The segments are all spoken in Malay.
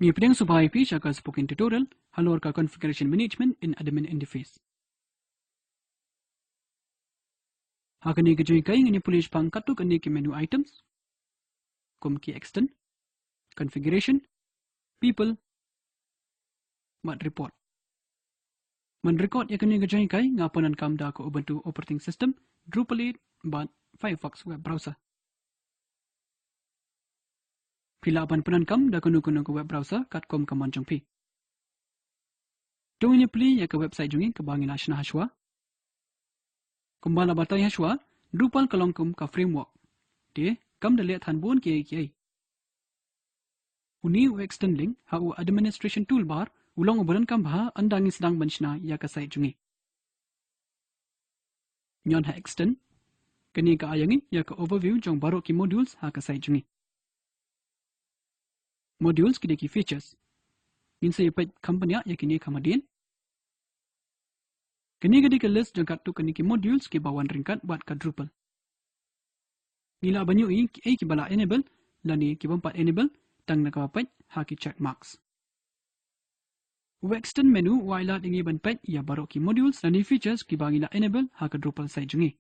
Ni pedang supaya pi syaka spoken tutorial halor ka configuration management in admin interface. Hakani ke join kai ngani pulish pangkat tu kani ke menu items. Kum ki extend, configuration, people, mat report. Man record ya kani ke join kai ngapanan kam da ko Ubuntu operating system Drupal 8 bat Firefox web browser. Pilapan penan kam da kunu-kunu ke web browser kat kom kaman jong pi. Tungin pli ya ke website jungi ke bangin ashna hashwa. Kumbala batai hashwa Drupal kalong kum ka framework. Dia kam da lihat han bon kiai. Uni u extend link ha u administration toolbar ulong ubaran kam bha andangi sedang benchna ya ke site jungi. Nyon ha extend kani ka ayangi ya ke overview jong baro ki modules ha ke site jungi. Modules kini ki features. In sa ipat company ya kini kamadin. Kini gadi ke list jong kat tu kini ki modules ki bawan ringkat buat ka Drupal. Nila banyu ki bala enable lani ki bompat enable tang nakapapat ha ki check marks. Extend menu waila dingi banpat ya baro ki modules lani features ki bangila enable ha ka Drupal site jungi.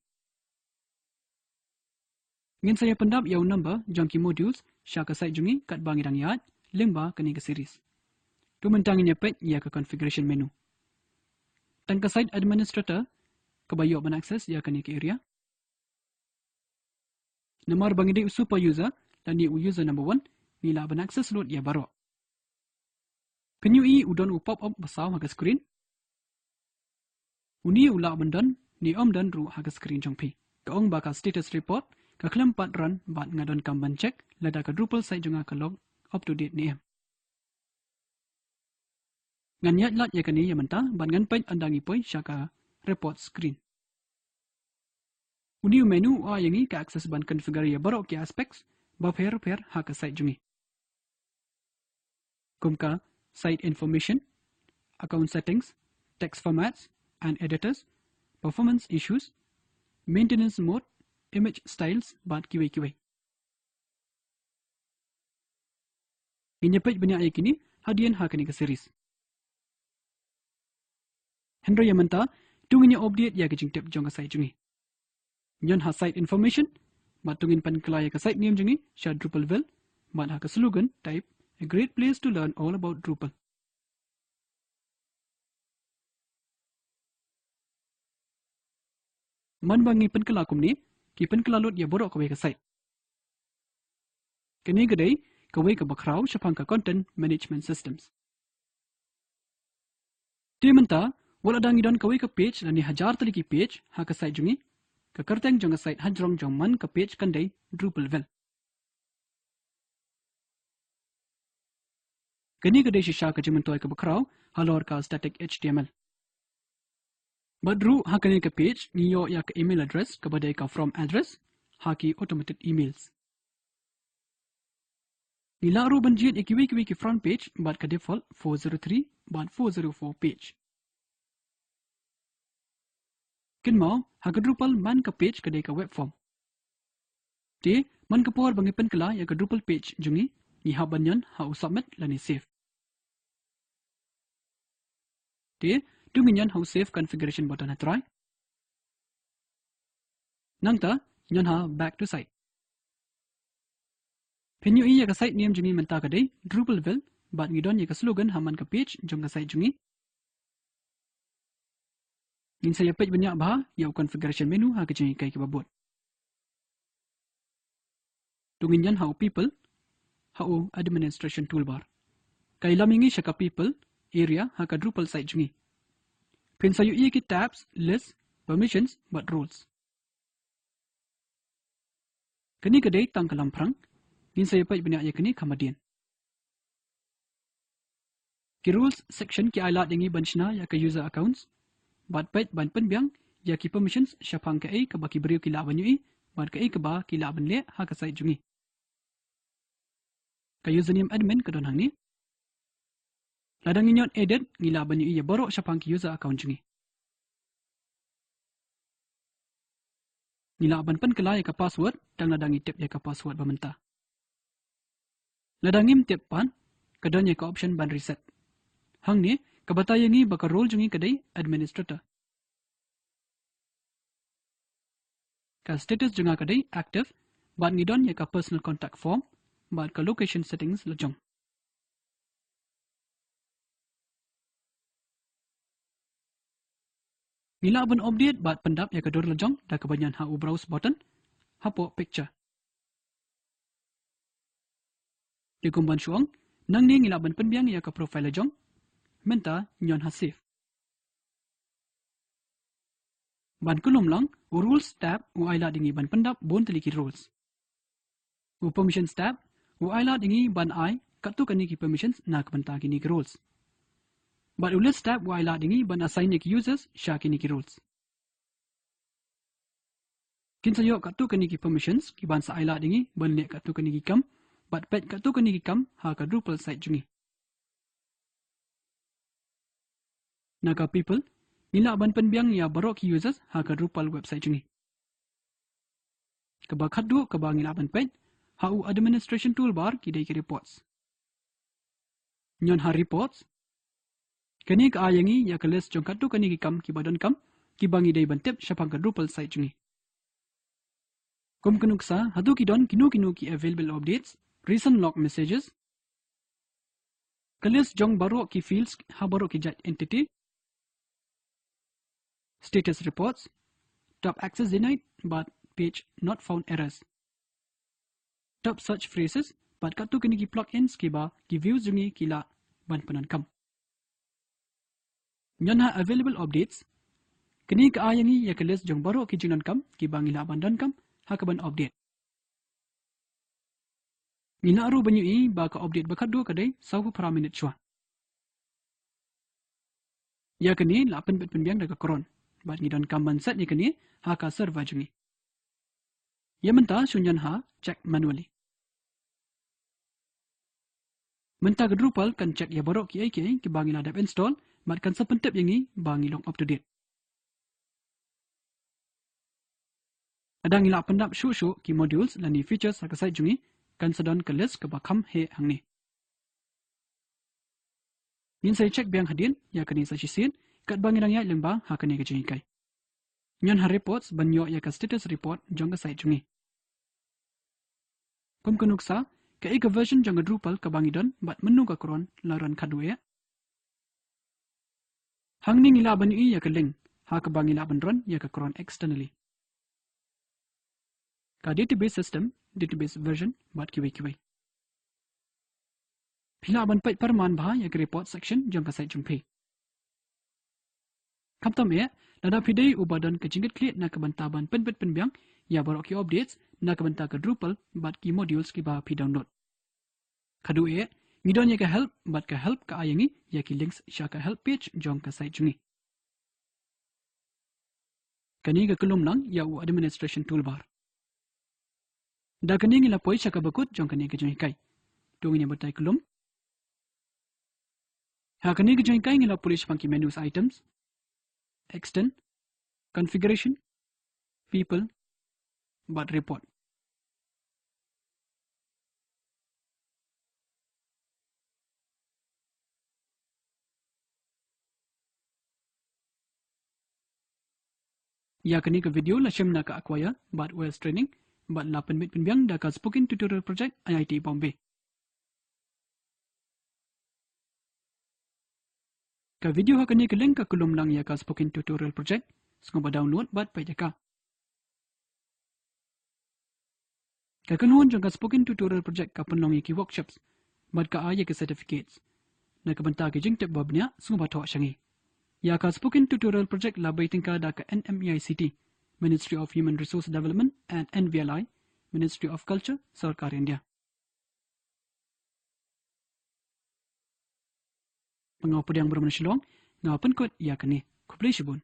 Ngin saya pendap yau number jong ki modules sya ka site jungi kat bangidang yat limba kini ke series. Tu mentangin pet ya ke configuration menu. Tang ka site administrator kebayo ban access ya kini ke area. Nomor bangide super user dan ni user number 1 nila ban access load ya baro. Penyu udon pop up besar haga screen. Uni ula bendan ni dan ru haga screen jong pi. Kaong baka status report ka klem pat run bat ngadon kamban check lada ka Drupal site jonga ka log up to date ni. Ngan yat lat ya kani ya menta ban ngan page andangi poi syaka report screen. Uni menu yangi ka access ban configure ya baro ki aspects ba per ha ka site jungi. Kumka site information, account settings, text formats and editors, performance issues, maintenance mode, image styles bat kiwi. Inya page banyak kini hadian ha kani ka series. Hendro ya menta tungin update ya kejing tip jong ka site jungi. Nyon ha site information bat tungin pan kelaya ka site name jungi sya Drupalville bat ha ka slogan type a great place to learn all about Drupal. Man bangi penkela kum ni ki penkela lot ya borok kawai ka site. Kini gadai kawai ka bakrau syapang ka content management systems. Dia menta wala dangi don kawai ka page dan ni hajar tali ki page ha ka site jungi ka kerteng jong ka site hajrong jong man ka page kandai Drupalville. Kini gadai shisha ka jimentoy ka bakrau halor ka static HTML. Badru ha kani ka page niyo ya ka email address ka badai ka from address ha ki automated emails. Nila ro banjit ikiwi ki front page bat ka default 403 bat 404 page. Kin mau ha ka Drupal man ka page kadai ka web form. Te man ka por bangi penkela ya ka Drupal page jungi ni ha banyan ha submit lani save. Te tunginyan ha save configuration button ha try. Nangta nyan ha back to site. Penyu ya ka site name jungi menta kadai Drupalville bat ngidon ya ka slogan ha man ka page jong ka site jungi. Ngin saya page banyak bah ya configuration menu ha ka jungi kai ka babot. Tunginyan ha people ha administration toolbar. Kai lamingi sya ka people area ha ka Drupal site jungi. Pin sayu ki tabs, list, permissions but rules. Kini kadai tang kalamprang ngin saya page banyak ya kini kamadian. Ki rules section ki ailat dingi benchna ya ka user accounts bat page ban penbiang ya ki permissions syapang ka ka baki beriu ki la banyu bat ka ka ba ki la ban le ha ka site jungi. Ka username admin ka don hang ni. Ladang inyon edit ngila banyu ya borok syapang ki user account jungi. Nila ban pen kela ya ka password dan ladang tip ya ka password bamenta. Ladang tip pan kadanya ka option ban reset. Hang ni kabataya ngi baka role jungi kadai administrator. Ka status junga kadai active, bat ngidon ya ka personal contact form, bat ka location settings lejong. Nila ban update bat pendap ya ka dor lejong da kebanyan ha browse button, hapo picture. Di kumban syuang, nang ni ngila ban penbiang ya ka profile lejong, menta nyon ha save. Ban kulum lang, rules tab u aila dingi ban pendap bon teliki rules. U permissions tab, u aila dingi ban ai katu kaniki permissions na kabanta kini rules. Ban u list tab u aila dingi ban assign ki users sya kini rules. Kin sayo katu kaniki permissions ki ban sa aila dingi ban le katu kaniki kam, bat pet katu kaniki kam ha ka Drupal site jungi. Naga people, nila ban penbiang ya barok ki users ha ka Drupal website jungi. Kaba khadu kaba ngila ban pet, ha u administration toolbar ki dai ki reports. Nyon ha reports, kani ka ayangi ya ka list jong katu kaniki kam ki badan kam, ki bangi dai ban tip syapang ka Drupal site jungi. Kum kenuksa hatu ki don kinu ki available updates, recent log messages, kalis jong barok ki fields ha barok ki jat entity, status reports, top access denied but page not found errors. Top search phrases but katu kini ki plugins ki ba ki views jungi ki la ban panan kam. Nyon ha available updates, kini ka ayangi ya kalis jong barok ki jinan kam ki ba ngila ban dan kam ha ka ban update. Ngila aru banyu i ba ka update bakadu kadai sahu para minute chua. Ya kini lapan bet penbiang daga koron. Bat ngidon kamban set ni kini ha ka server jungi. Ya menta sunyan ha check manually. Menta ke Drupal kan check ya borok ki ki bangi ladap install, mat kan sepentep yangi bangi long up to date. Ada ngila pendap syu ki modules lani features ha ka site jungi kan sedon ke list ke bakam he hang ni. Nin saya check biang hadin ya kini sa sisin kat bangi nang ya lembang ha kini ke jungi kai. Nyon ha reports banyo ya ka status report jong ka site jungi. Kum kunuksa ka ika version jong ka Drupal ka bangi don bat menu ka koron laran kadue ya. Hang ni ngila ban ya ka link ha ka bangi la ban ron ya ka koron externally. Ka database system, database version bat kiwi. Pila ban pait parman bah ya ka report section jong ka site jumpi. Kaptam ya, lada pidai ubadan ke jingit klit na kebantaban penbet penbiang ya barok ki updates na kebanta ke Drupal bat ki modules ki ba pi download. Kadu ya, ngidon ya ka help bat ka help ka ayangi ya ki links sya ka help page jong ka site jungi. Kani ka kelum lang ya u administration toolbar. Da kani ngila poi sya ka bakut jong kani ka jungi kai. Tungi ni batai kelum. Ha kani ka jungi kai ngila polish funky menus items, extend, configuration, people, but report. Ya kini ke video la syam na ka acquire, but OS training, but 8 minit penbiang da ka spoken tutorial project IIT Bombay. Ka video ha kini ke link ka kolom lang ya ka spoken tutorial project, sengoba download but pa ka. Ka kanuhon jang ka spoken tutorial project ka penlong ki workshops, but ka aya ke certificates. Na ka banta ke jing tip babnya sengoba tho syangi. Ya ka spoken tutorial project labai tingka da ka NMEICT, Ministry of Human Resource Development and NVLI, Ministry of Culture, Sarkar India. Pengau pedang bermanusia long, ngau penkut ya kini, kuplay sibun.